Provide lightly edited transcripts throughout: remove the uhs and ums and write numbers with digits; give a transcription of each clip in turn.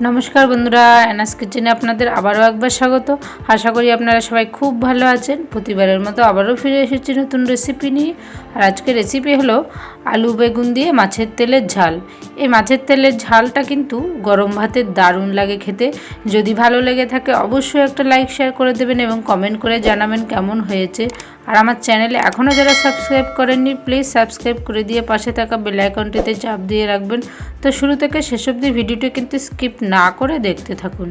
নমস্কার বন্ধুরা, এনাস কিচেনে আপনাদের আবারও একবার স্বাগত। আশা করি আপনারা সবাই খুব ভালো আছেন। প্রতিবারের মতো আবারও ফিরে এসেছি নতুন রেসিপি নিয়ে। আর আজকের রেসিপি হলো আলু বেগুন দিয়ে মাছের তেলের ঝাল। এই মাছের তেলের ঝালটা কিন্তু গরম ভাতের দারুণ লাগে খেতে। যদি ভালো লেগে থাকে অবশ্যই একটা লাইক শেয়ার করে দেবেন এবং কমেন্ট করে জানাবেন কেমন হয়েছে। আর আমার চ্যানেলে এখনও যারা সাবস্ক্রাইব করেননি প্লিজ সাবস্ক্রাইব করে দিয়ে পাশে থাকা বেল আইকনটিতে চাপ দিয়ে রাখবেন। তো শুরু থেকে শেষ অবধি ভিডিওটি কিন্তু স্কিপ না করে দেখতে থাকুন।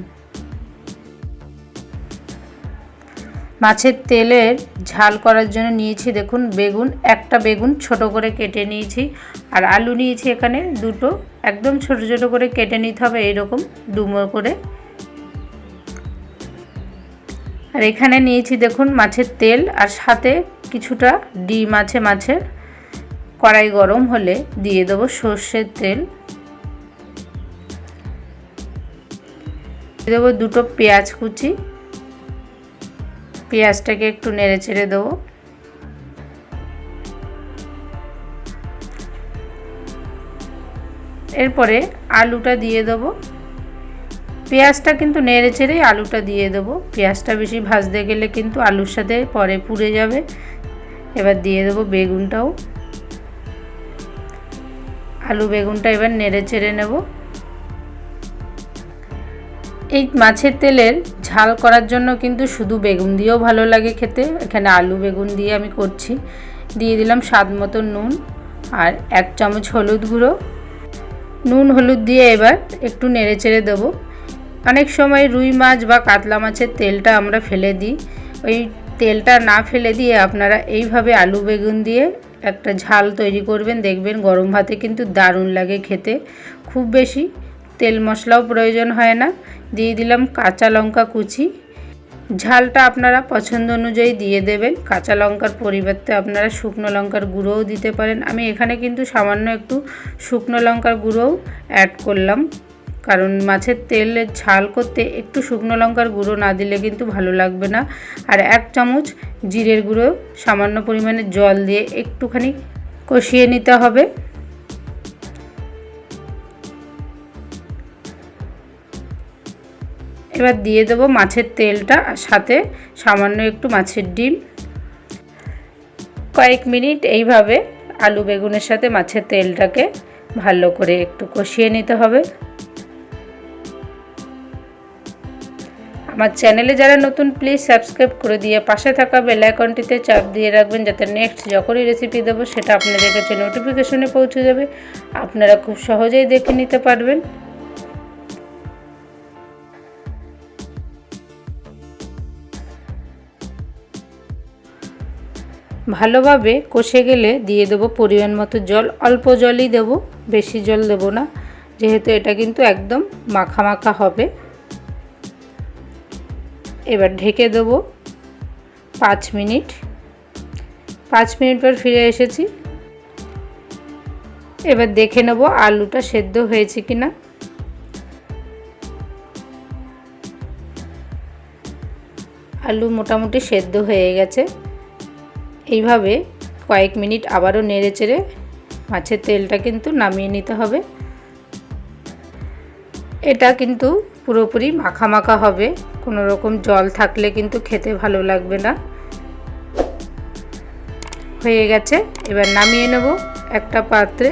মাছের তেলের ঝাল করার জন্য নিয়েছি দেখুন একটা বেগুন ছোট করে কেটে নিয়েছি। আর আলু নিয়েছি এখানে দুটো, একদম ছোট ছোট করে কেটে নিতে হবে এইরকম ডুমো করে। আর এখানে নিয়েছি দেখুন মাছের তেল, আর সাথে কিছুটা ডিম আছে মাছের। কড়াই গরম হলে দিয়ে দেবো সর্ষের তেল, দিয়ে দেবো দুটো পেঁয়াজ কুচি। পেঁয়াজটাকে একটু নেড়ে চেড়ে দেবো। এরপরে আলুটা দিয়ে দেবো। পেঁয়াজটা কিন্তু নেড়ে চেড়েই আলুটা দিয়ে দেবো। পেঁয়াজটা বেশি ভাজতে গেলে কিন্তু আলুর সাথে পরে পুড়ে যাবে। এবার দিয়ে দেবো বেগুনটাও। আলু বেগুনটা এবার নেড়ে চেড়ে নেব। এই মাছের তেলের ঝাল করার জন্য কিন্তু শুধু বেগুন দিয়েও ভালো লাগে খেতে। এখানে আলু বেগুন দিয়ে আমি করছি। দিয়ে দিলাম স্বাদ মতো নুন আর 1 চামচ হলুদ গুঁড়ো। নুন হলুদ দিয়ে এবার একটু নেড়ে চেড়ে দেবো। অনেক সময় রুই মাছ বা কাতলা মাছের তেলটা আমরা ফেলে দিই। ওই তেলটা না ফেলে দিয়ে আপনারা এইভাবে আলু বেগুন দিয়ে একটা ঝাল তৈরি করবেন, দেখবেন গরম ভাতে কিন্তু দারুণ লাগে খেতে। খুব বেশি তেল মশলাও প্রয়োজন হয় না। দিয়ে দিলাম কাঁচা লঙ্কা কুচি। ঝালটা আপনারা পছন্দ অনুযায়ী দিয়ে দেবেন। কাঁচা লঙ্কার পরিবর্তে আপনারা শুকনো লঙ্কার গুঁড়োও দিতে পারেন। আমি এখানে কিন্তু সামান্য একটু শুকনো লঙ্কার গুঁড়োও অ্যাড করলাম, কারণ মাছের তেলের ঝাল করতে একটু শুকনো লঙ্কার গুঁড়ো না দিলে কিন্তু ভালো লাগবে না। আর 1 চামচ জিরের গুঁড়ো সামান্য পরিমাণে জল দিয়ে একটুখানি কষিয়ে নিতে হবে। এবার দিয়ে দেবো মাছের তেলটা, আর সাথে সামান্য একটু মাছের ডিম। কয়েক মিনিট এইভাবে আলু বেগুনের সাথে মাছের তেলটাকে ভালো করে একটু কষিয়ে নিতে হবে। আমার চ্যানেলে যারা নতুন প্লিজ সাবস্ক্রাইব করে দিয়ে পাশে থাকা বেল আইকনটিতে চাপ দিয়ে রাখবেন, যাতে নেক্সট যখনই রেসিপি দেবো সেটা আপনাদের কাছে নোটিফিকেশনে পৌঁছে যাবে। আপনারা খুব সহজেই দেখে নিতে পারবেন। ভালোভাবে কষে গেলে দিয়ে দেবো পরিমাণ মতো জল। অল্প জলই দেবো, বেশি জল দেবো না, যেহেতু এটা কিন্তু একদম মাখা মাখা হবে। এবার ঢেকে দেবো 5 মিনিট। 5 মিনিট পর ফিরে এসেছি। এবার দেখে নেব আলুটা সেদ্ধ হয়েছে কিনা। আলু মোটামুটি সেদ্ধ হয়ে গেছে। এইভাবে কয়েক মিনিট আবারও নেড়ে চেড়ে মাছের তেলটা কিন্তু নামিয়ে নিতে হবে। এটা কিন্তু পুরোপুরি মাখা মাখা হবে, কোনো রকম জল থাকলে কিন্তু খেতে ভালো লাগবে না। হয়ে গেছে, এবার নামিয়ে নেব একটা পাত্রে।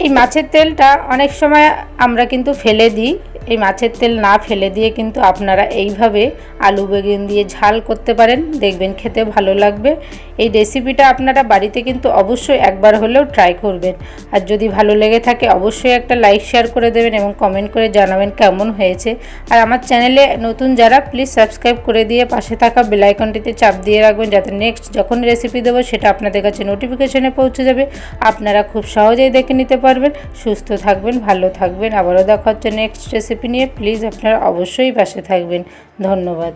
এই মাছের তেলটা অনেক সময় আমরা কিন্তু ফেলে দিই। এই মাছের তেল না ফেলে দিয়ে কিন্তু আপনারা এইভাবে আলু বেগুন দিয়ে ঝাল করতে পারেন, দেখবেন খেতে ভালো লাগবে। এই রেসিপিটা আপনারা বাড়িতে কিন্তু অবশ্যই একবার হলেও ট্রাই করবেন। আর যদি ভালো লেগে থাকে অবশ্যই একটা লাইক শেয়ার করে দেবেন এবং কমেন্ট করে জানাবেন কেমন হয়েছে। আর আমার চ্যানেলে নতুন যারা প্লিজ সাবস্ক্রাইব করে দিয়ে পাশে থাকা বেল আইকনটিতে চাপ দিয়ে রাখবেন, যাতে নেক্সট যখন রেসিপি দেবো সেটা আপনাদের কাছে নোটিফিকেশনে পৌঁছে যাবে। আপনারা খুব সহজেই দেখে নিতে পারবেন। সুস্থ থাকবেন, ভালো থাকবেন। আবারও দেখা হচ্ছে নেক্সট রেসিপি নিয়ে। প্লিজ আপনারা অবশ্যই পাশে থাকবেন। ধন্যবাদ।